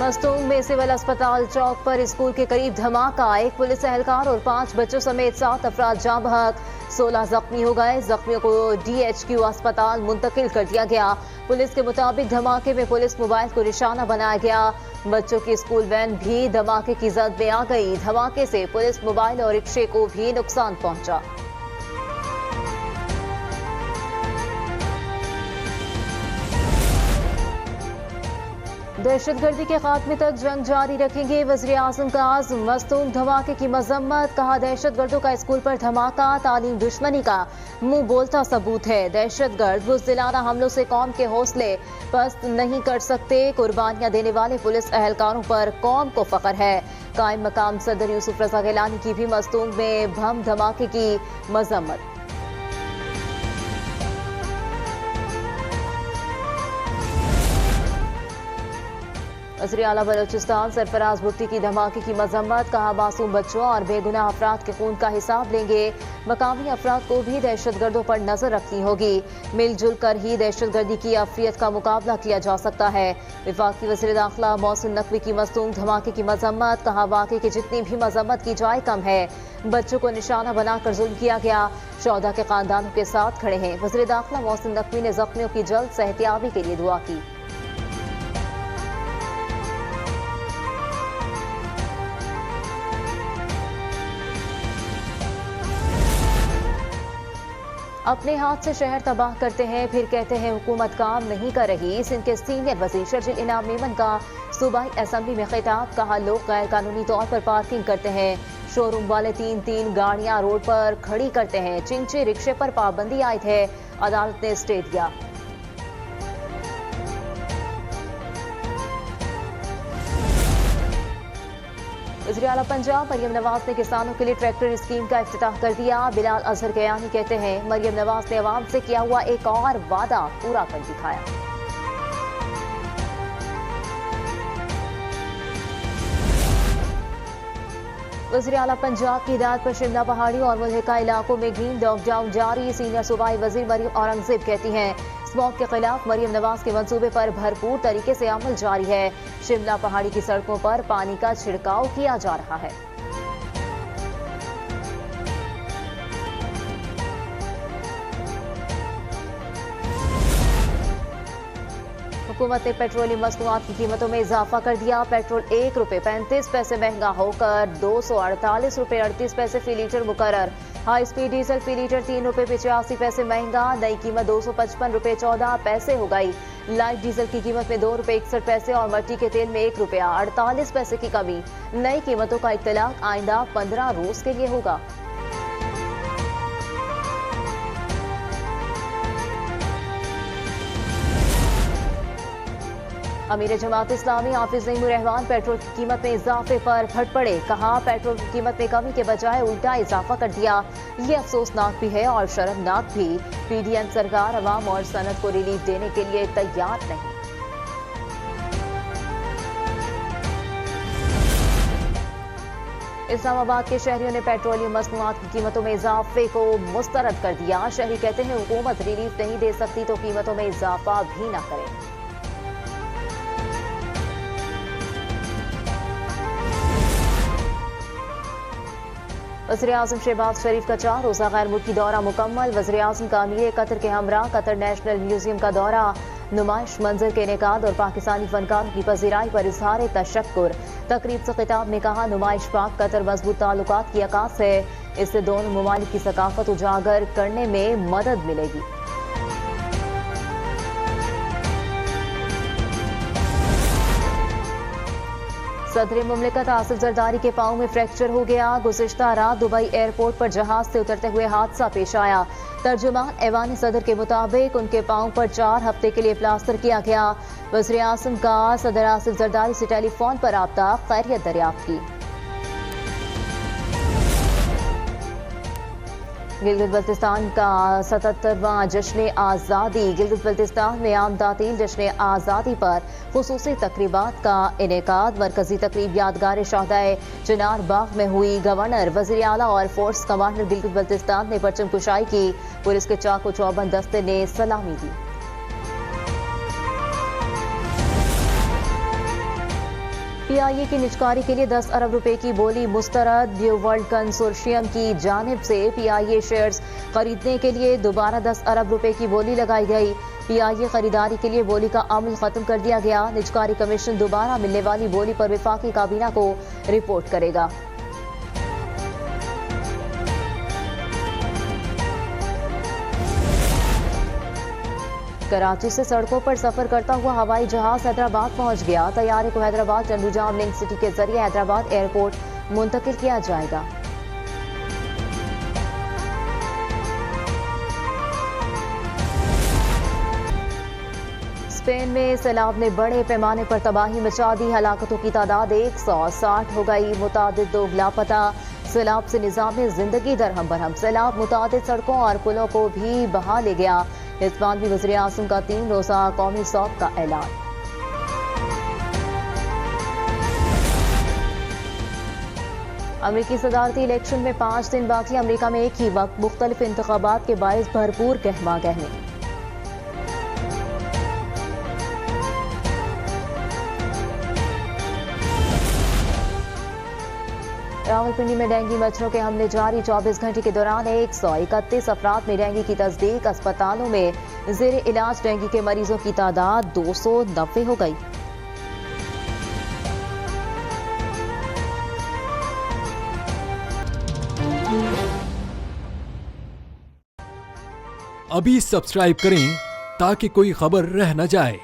मस्तूंग में सिविल अस्पताल चौक पर स्कूल के करीब धमाका। एक पुलिस एहलकार और 5 बच्चों समेत 7 अफराद जाँ बहक, 16 जख्मी हो गए। जख्मियों को DHQ अस्पताल मुंतकिल कर दिया गया। पुलिस के मुताबिक धमाके में पुलिस मोबाइल को निशाना बनाया गया। बच्चों की स्कूल वैन भी धमाके की जद में आ गई। धमाके से पुलिस मोबाइल और रिक्शे को भी नुकसान पहुंचा। दहशतगर्दी के खात्मे तक जंग जारी रखेंगे, वज़ीर आज़म का आज़म। मस्तूंग धमाके की मजम्मत, कहा दहशतगर्दों का स्कूल पर धमाका तालीम दुश्मनी का मुंह बोलता सबूत है। दहशतगर्द बुज़दिलाना हमलों से कौम के हौसले पस्त नहीं कर सकते। कुर्बानियां देने वाले पुलिस एहलकारों पर कौम को फख्र है। कायम मकाम सदर यूसुफ रज़ा गिलानी की भी मस्तूंग में बम धमाके की मजम्मत। वज़ीर आला बलोचिस्तान सरफराज भुट्टी की धमाके की मजम्मत, कहा मासूम बच्चों और बेगुनाह अफराद के खून का हिसाब लेंगे। मकामी अफराद को भी दहशतगर्दों पर नजर रखनी होगी। मिलजुल कर ही दहशतगर्दी की अफरियत का मुकाबला किया जा सकता है। वफाकी वज़ीर दाखिला मोहसिन नकवी की मस्तूंग धमाके की मजम्मत, कहा वाक़े की जितनी भी मजम्मत की जाए कम है। बच्चों को निशाना बनाकर जुल्म किया गया। 14 के खानदानों के साथ खड़े हैं। वज़ीर दाखिला मोहसिन नकवी ने जख्मियों की जल्द सेहतियाबी के लिए दुआ की। अपने हाथ से शहर तबाह करते हैं, फिर कहते हैं हुकूमत काम नहीं कर रही। सिंध के सीनियर वज़ीर शर्जिल इनाम मेमन का सूबाई असम्बली में खिताब, कहा लोग गैर कानूनी तौर पर पार्किंग करते हैं। शोरूम वाले 3-3 गाड़ियां रोड पर खड़ी करते हैं। चिंचे रिक्शे पर पाबंदी आयद है, अदालत ने स्टे दिया। वज़ीर आला पंजाब मरियम नवाज ने किसानों के लिए ट्रैक्टर स्कीम का इफ्तिताह कर दिया। बिलाल अजहर कयानी कहते हैं मरियम नवाज ने अवाम से किया हुआ एक और वादा पूरा कर दिखाया। वज़ीर आला पंजाब की हिदायत पर शिमला पहाड़ी और मुल्हिका इलाकों में ग्रीन लॉकडाउन जारी। सीनियर सूबाई वज़ीर मरियम औरंगजेब कहती हैं स्मॉग के खिलाफ मरियम नवाज के मंसूबे पर भरपूर तरीके से अमल जारी है। शिमला पहाड़ी की सड़कों पर पानी का छिड़काव किया जा रहा है। हुकूमत ने पेट्रोलियम मसनूआत की कीमतों में इजाफा कर दिया। पेट्रोल 1 रुपये 35 पैसे महंगा होकर 248 रुपये 38 पैसे फी लीटर मुकर्रर। हाई स्पीड डीजल फी लीटर 3 रुपये 85 पैसे महंगा, नई कीमत 255 रुपये 14 पैसे हो गई। लाइट डीजल की कीमत में 2 रुपये 61 पैसे और मट्टी के तेल में 1 रुपया 48 पैसे की कमी। नई कीमतों का इत्तलाक आइंदा 15 रोज के लिए होगा। अमीर जमात इस्लामी हाफिज नईमुर रहमान पेट्रोल की कीमत में इजाफे पर फट पड़े, कहा पेट्रोल की कीमत में कमी के बजाय उल्टा इजाफा कर दिया। ये अफसोसनाक भी है और शर्मनाक भी। PDM सरकार अवाम और सनत को रिलीफ देने के लिए तैयार नहीं। इस्लामाबाद के शहरियों ने पेट्रोलियम मसनूआत की कीमतों में इजाफे को मुस्तरद कर दिया। शहरी कहते हैं हुकूमत रिलीफ नहीं दे सकती तो कीमतों में इजाफा भी न करे। वज़ीर आज़म शहबाज शरीफ का 4 रोज़ा गैर मुल्की दौरा मुकम्मल। वज़ीर आज़म का अमीर कतर के हमरा कतर नेशनल म्यूजियम का दौरा। नुमाइश मंजर के इनेकाद और पाकिस्तानी फनकारों की पजीराई पर इजहार तशक्कुर। तकरीब से खिताब में कहा नुमाइश पाक कतर मजबूत ताल्लुकात की अक्कास है। इससे दोनों ममालिक की सकाफत उजागर करने में मदद मिलेगी। सदर मुमलिकत आसिफ जरदारी के पांव में फ्रैक्चर हो गया। गुज़िश्ता रात दुबई एयरपोर्ट पर जहाज से उतरते हुए हादसा पेश आया। तर्जुमान ऐवान सदर के मुताबिक उनके पांव पर 4 हफ्ते के लिए प्लास्टर किया गया। वज़ीर आज़म का सदर आसिफ जरदारी से टेलीफोन पर राब्ता, खैरियत दरियाफ्त की। गिलगित बल्तिस्तान का 77वां जश्न आज़ादी। गिलगित बल्तिस्तान में आम तातील जश्न आज़ादी पर खुसूसी तकरीबात का इनेकाद। मरकजी तकरीब यादगार शहदाए चिनार बाग में हुई। गवर्नर, वज़ीर आला और फोर्स कमांडर गिलगित बल्तिस्तान ने परचम कुशाई की। पुलिस के चाको चौबंद दस्ते ने सलामी दी। पीआईए की निजकारी के लिए 10 अरब रुपए की बोली मुस्तरद। न्यू वर्ल्ड कंसोर्शियम की जानिब से पीआईए शेयर्स खरीदने के लिए दोबारा 10 अरब रुपए की बोली लगाई गई। पीआईए खरीदारी के लिए बोली का अमल खत्म कर दिया गया। निजकारी कमीशन दोबारा मिलने वाली बोली पर विफाकी काबीना को रिपोर्ट करेगा। कराची से सड़कों पर सफर करता हुआ हवाई जहाज हैदराबाद पहुंच गया। तैयारे को हैदराबाद चंदूजाम लिंक सिटी के जरिए हैदराबाद एयरपोर्ट मुंतकिल किया जाएगा। स्पेन में सैलाब ने बड़े पैमाने पर तबाही मचा दी। हलाकतों की तादाद 160 हो गई। मुतादिद लोग लापता। सैलाब से निजाम जिंदगी दरहम बरहम। सैलाब मुतादिद सड़कों और पुलों को भी बहा ले गया। हिस्पानवी वज़ीर आज़म का 3 रोज़ा कौमी शौक का ऐलान। अमेरिकी सदारती इलेक्शन में 5 दिन बाकी। अमेरिका में एक ही वक्त मुख्तलिफ इंतखाबात के बायस भरपूर गहमा गहमी। रावलपिंडी में डेंगू मच्छरों के हमले जारी। 24 घंटे के दौरान 131 अफराद में डेंगू की तस्दीक। अस्पतालों में जेर इलाज डेंगू के मरीजों की तादाद 290 हो गई। अभी सब्सक्राइब करें ताकि कोई खबर रह न जाए।